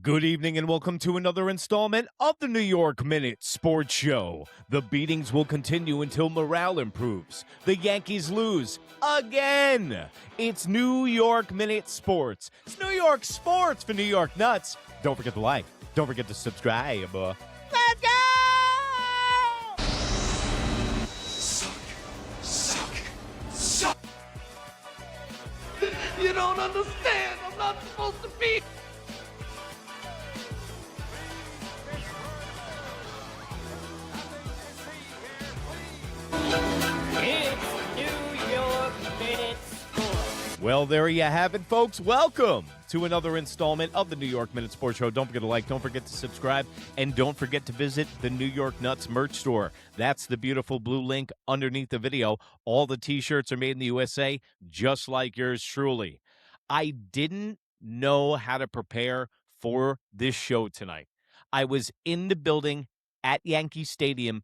Good evening and welcome to another installment of the New York Minute Sports Show. The beatings will continue until morale improves. The Yankees lose again. It's New York Minute Sports. It's New York sports for New York nuts. Don't forget to like. Don't forget to subscribe. Let's go! Suck. You don't understand. I'm not supposed to be. Well, there you have it, folks. Welcome to another installment of the New York Minute Sports Show. Don't forget to like, don't forget to subscribe, and don't forget to visit the New York Nuts merch store. That's the beautiful blue link underneath the video. All the T-shirts are made in the USA, just like yours truly. I didn't know how to prepare for this show tonight. I was in the building at Yankee Stadium.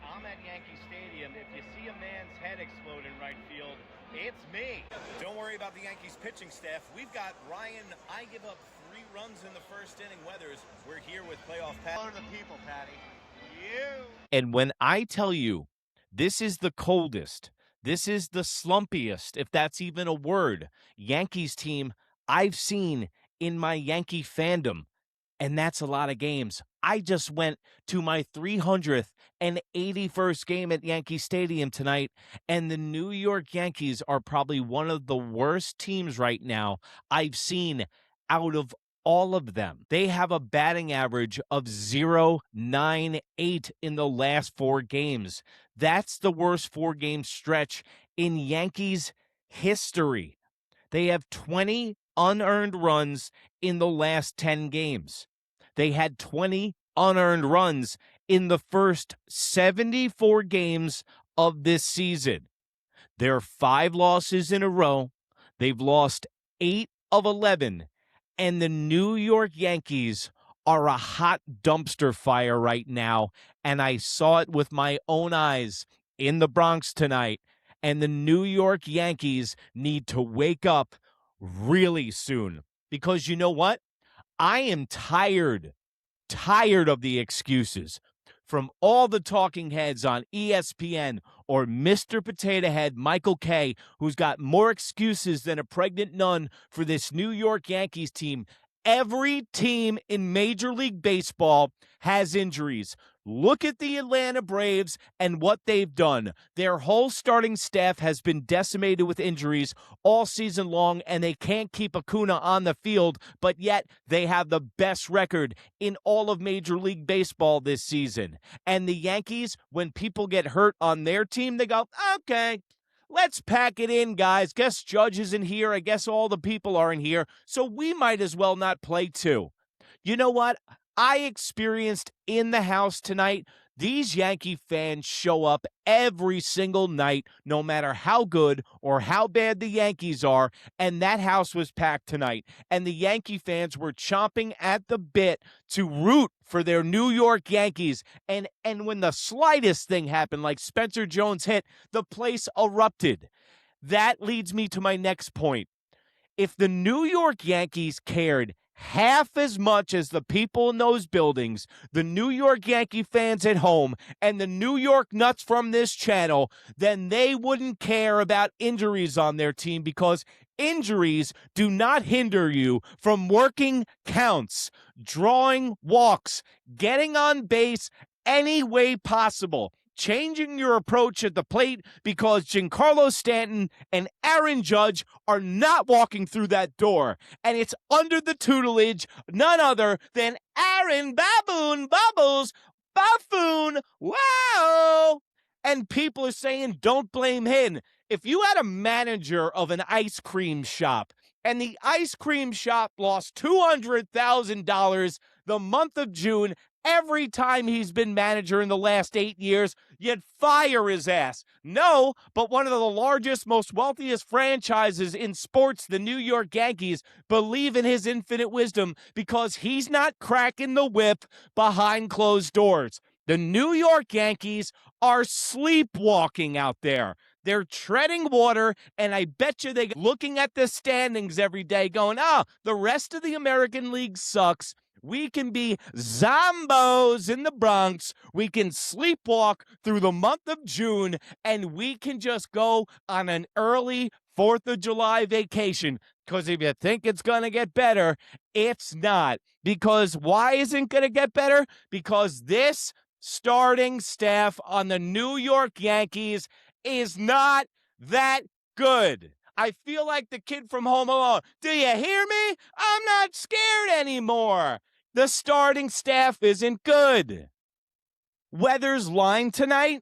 I'm at Yankee Stadium. If you see a man's head explode in right field, it's me. Don't worry about the Yankees pitching staff. We've got Ryan. I give up 3 runs in the first inning. Weathers. We're here with playoff Pat. Hello to the people, Patty. You. And when I tell you this is the coldest, this is the slumpiest, if that's even a word, Yankees team I've seen in my Yankee fandom, and that's a lot of games. I just went to my 381st game at Yankee Stadium tonight, and the New York Yankees are probably one of the worst teams right now I've seen out of all of them. They have a batting average of 0.98 in the last 4 games. That's the worst 4-game stretch in Yankees history. They have 20 unearned runs in the last 10 games. They had 20 unearned runs in the first 74 games of this season. They're 5 losses in a row. They've lost 8 of 11. And the New York Yankees are a hot dumpster fire right now. And I saw it with my own eyes in the Bronx tonight. And the New York Yankees need to wake up really soon. Because you know what? I am tired of the excuses from all the talking heads on ESPN or Mr. Potato Head Michael Kay, who's got more excuses than a pregnant nun for this New York Yankees team. Every team in Major League Baseball has injuries. Look at the Atlanta Braves and what they've done. Their whole starting staff has been decimated with injuries all season long, and they can't keep Acuna on the field, but yet they have the best record in all of Major League Baseball this season. And the Yankees, when people get hurt on their team, they go, okay, let's pack it in, guys. Guess Judge isn't here. I guess all the people aren't here, so we might as well not play too. You know what? I experienced in the house tonight, these Yankee fans show up every single night, no matter how good or how bad the Yankees are, and that house was packed tonight. And the Yankee fans were chomping at the bit to root for their New York Yankees. And when the slightest thing happened, like Spencer Jones hit, the place erupted. That leads me to my next point. If the New York Yankees cared half as much as the people in those buildings, the New York Yankee fans at home, and the New York Nuts from this channel, then they wouldn't care about injuries on their team, because injuries do not hinder you from working counts, drawing walks, getting on base any way possible, changing your approach at the plate, because Giancarlo Stanton and Aaron Judge are not walking through that door. And it's under the tutelage none other than Aaron Baboon Bubbles Buffoon. Wow! And people are saying, don't blame him. If you had a manager of an ice cream shop and the ice cream shop lost $200,000 the month of June every time he's been manager in the last 8 years, you'd fire his ass. No, but one of the largest, most wealthiest franchises in sports, the New York Yankees, believe in his infinite wisdom because he's not cracking the whip behind closed doors. The New York Yankees are sleepwalking out there. They're treading water, and I bet you they're looking at the standings every day going, the rest of the American League sucks. We can be zombos in the Bronx. We can sleepwalk through the month of June, and we can just go on an early 4th of July vacation. Because if you think it's going to get better, it's not. Because why isn't it going to get better? Because this starting staff on the New York Yankees is not that good. I feel like the kid from Home Alone. Do you hear me? I'm not scared anymore. The starting staff isn't good. Weather's line tonight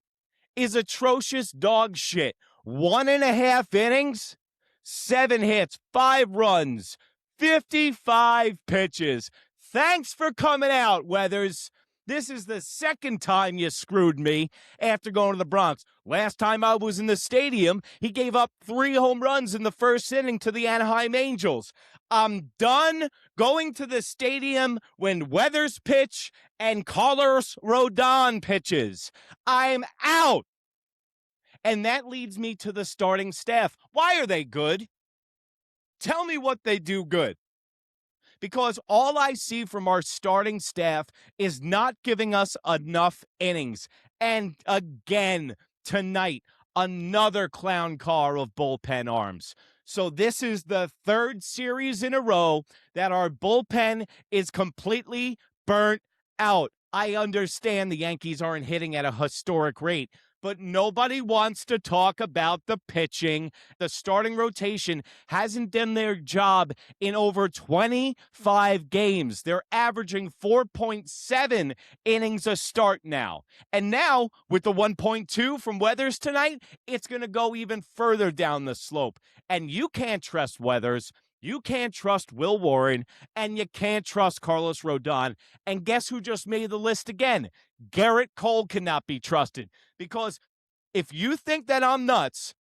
is atrocious dog shit. 1.5 innings, 7 hits, 5 runs, 55 pitches. Thanks for coming out, Weathers. This is the second time you screwed me after going to the Bronx. Last time I was in the stadium, he gave up 3 home runs in the first inning to the Anaheim Angels. I'm done going to the stadium when Weathers pitch and Carlos Rodon pitches. I'm out. And that leads me to the starting staff. Why are they good? Tell me what they do good. Because all I see from our starting staff is not giving us enough innings. And again, tonight, another clown car of bullpen arms. So this is the 3rd series in a row that our bullpen is completely burnt out. I understand the Yankees aren't hitting at a historic rate, but nobody wants to talk about the pitching. The starting rotation hasn't done their job in over 25 games. They're averaging 4.7 innings a start now. And now, with the 1.2 from Weathers tonight, it's going to go even further down the slope. And you can't trust Weathers. You can't trust Will Warren, and you can't trust Carlos Rodon. And guess who just made the list again? Garrett Cole cannot be trusted. Because if you think that I'm nuts,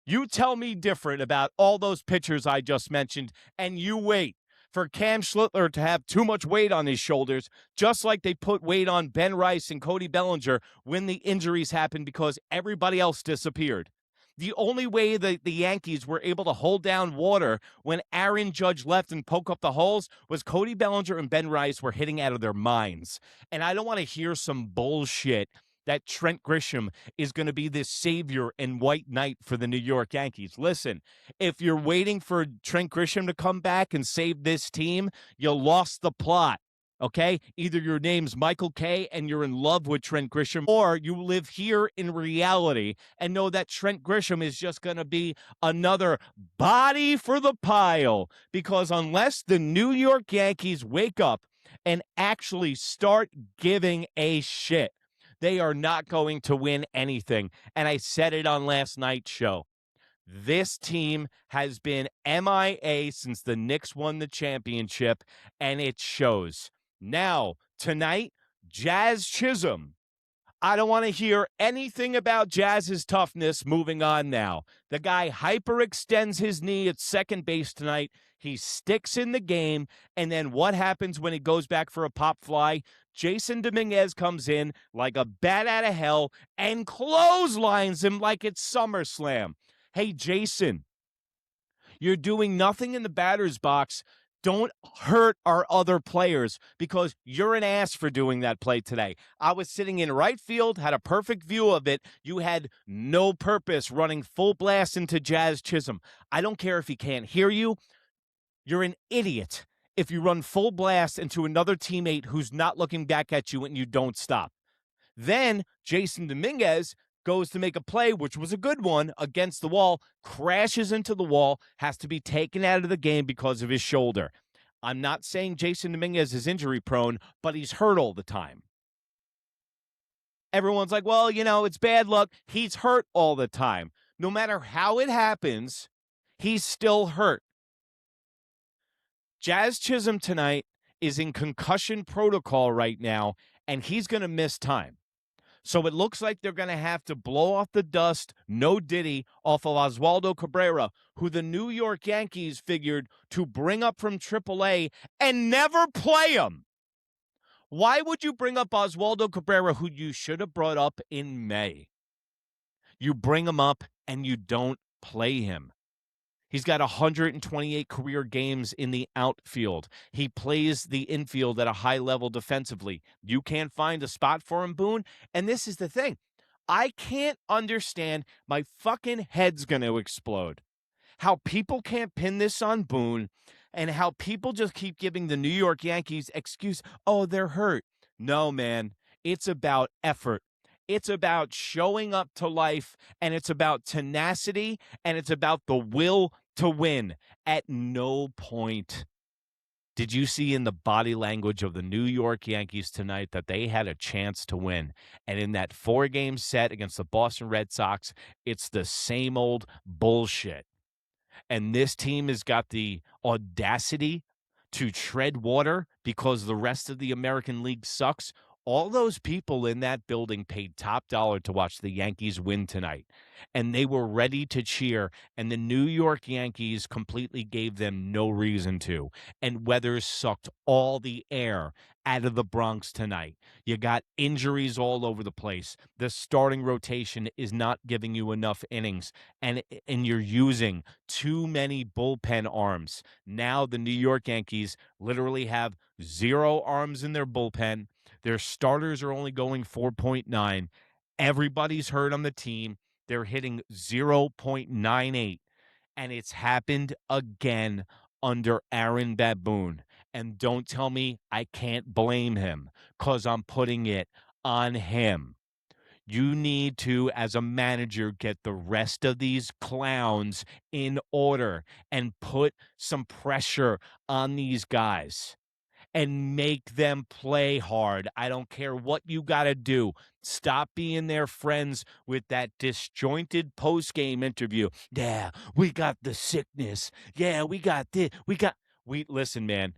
you tell me different about all those pitchers I just mentioned, and you wait for Cam Schlittler to have too much weight on his shoulders, just like they put weight on Ben Rice and Cody Bellinger when the injuries happened because everybody else disappeared. The only way that the Yankees were able to hold down water when Aaron Judge left and poke up the holes was Cody Bellinger and Ben Rice were hitting out of their minds. And I don't want to hear some bullshit that Trent Grisham is going to be this savior and white knight for the New York Yankees. Listen, if you're waiting for Trent Grisham to come back and save this team, you lost the plot. Okay? Either your name's Michael Kay and you're in love with Trent Grisham, or you live here in reality and know that Trent Grisham is just going to be another body for the pile. Because unless the New York Yankees wake up and actually start giving a shit, they are not going to win anything. And I said it on last night's show. This team has been MIA since the Knicks won the championship, and it shows. Now, tonight, Jazz Chisholm. I don't want to hear anything about Jazz's toughness. Moving on now. The guy hyperextends his knee at second base tonight. He sticks in the game, and then what happens when he goes back for a pop fly? Jason Dominguez comes in like a bat out of hell and clotheslines him like it's SummerSlam. Hey, Jason, you're doing nothing in the batter's box. Don't hurt our other players because you're an ass for doing that play today. I was sitting in right field, had a perfect view of it. You had no purpose running full blast into Jazz Chisholm. I don't care if he can't hear you. You're an idiot if you run full blast into another teammate who's not looking back at you and you don't stop. Then Jason Dominguez goes to make a play, which was a good one, against the wall, crashes into the wall, has to be taken out of the game because of his shoulder. I'm not saying Jason Dominguez is injury prone, but he's hurt all the time. Everyone's like, well, it's bad luck. He's hurt all the time. No matter how it happens, he's still hurt. Jazz Chisholm tonight is in concussion protocol right now, and he's going to miss time. So it looks like they're going to have to blow off the dust, no Diddy, off of Oswaldo Cabrera, who the New York Yankees figured to bring up from AAA and never play him. Why would you bring up Oswaldo Cabrera, who you should have brought up in May? You bring him up and you don't play him. He's got 128 career games in the outfield. He plays the infield at a high level defensively. You can't find a spot for him, Boone. And this is the thing. I can't understand. My fucking head's going to explode. How people can't pin this on Boone and how people just keep giving the New York Yankees excuse, oh, they're hurt. No, man. It's about effort. It's about showing up to life, and it's about tenacity, and it's about the will to win. At no point did you see in the body language of the New York Yankees tonight that they had a chance to win. And in that 4-game set against the Boston Red Sox, it's the same old bullshit. And this team has got the audacity to tread water because the rest of the American League sucks. All those people in that building paid top dollar to watch the Yankees win tonight, and they were ready to cheer, and the New York Yankees completely gave them no reason to, and Weathers sucked all the air out of the Bronx tonight. You got injuries all over the place. The starting rotation is not giving you enough innings, and you're using too many bullpen arms. Now the New York Yankees literally have 0 arms in their bullpen. Their starters are only going 4.9. Everybody's hurt on the team. They're hitting 0.98. And it's happened again under Aaron Boone. And don't tell me I can't blame him because I'm putting it on him. You need to, as a manager, get the rest of these clowns in order and put some pressure on these guys. And make them play hard. I don't care what you got to do. Stop being their friends with that disjointed post-game interview. Yeah, we got the sickness. Yeah, we got this. Listen, man.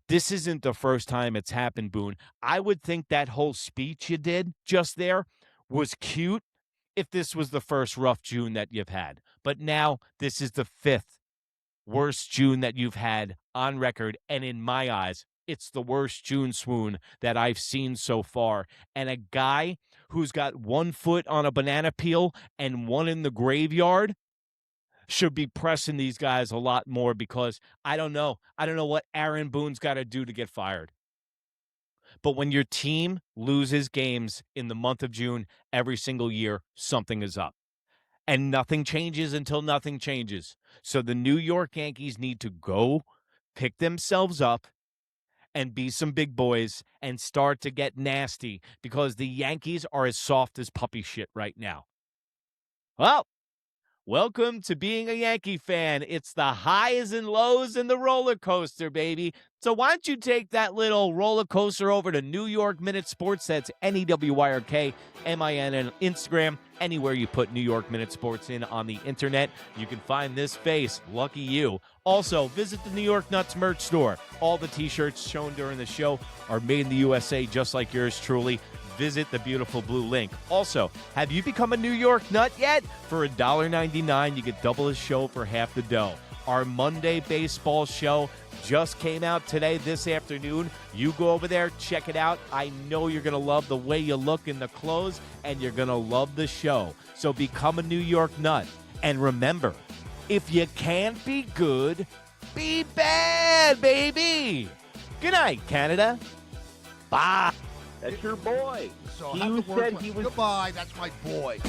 This isn't the first time it's happened, Boone. I would think that whole speech you did just there was cute if this was the first rough June that you've had. But now this is the 5th worst June that you've had on record. And in my eyes, it's the worst June swoon that I've seen so far. And a guy who's got 1 foot on a banana peel and 1 in the graveyard should be pressing these guys a lot more because I don't know. I don't know what Aaron Boone's got to do to get fired. But when your team loses games in the month of June every single year, something is up. And nothing changes until nothing changes. So the New York Yankees need to go pick themselves up and be some big boys and start to get nasty because the Yankees are as soft as puppy shit right now. Well, welcome to being a Yankee fan. It's the highs and lows and the roller coaster, baby. So why don't you take that little roller coaster over to New York Minute Sports? That's NEWYRKMIN on Instagram. Anywhere you put New York Minute Sports in on the internet, you can find this face. Lucky you. Also, visit the New York Nuts merch store. All the t-shirts shown during the show are made in the USA, just like yours truly. Visit the beautiful blue link. Also, have you become a New York Nut yet? For $1.99, you get double the show for half the dough. Our Monday baseball show just came out today, this afternoon. You go over there, check it out. I know you're going to love the way you look in the clothes, and you're going to love the show. So become a New York Nut. And remember, if you can't be good, be bad, baby. Good night, Canada. Bye. That's your boy. So He have the said word. he was. Goodbye. That's my boy.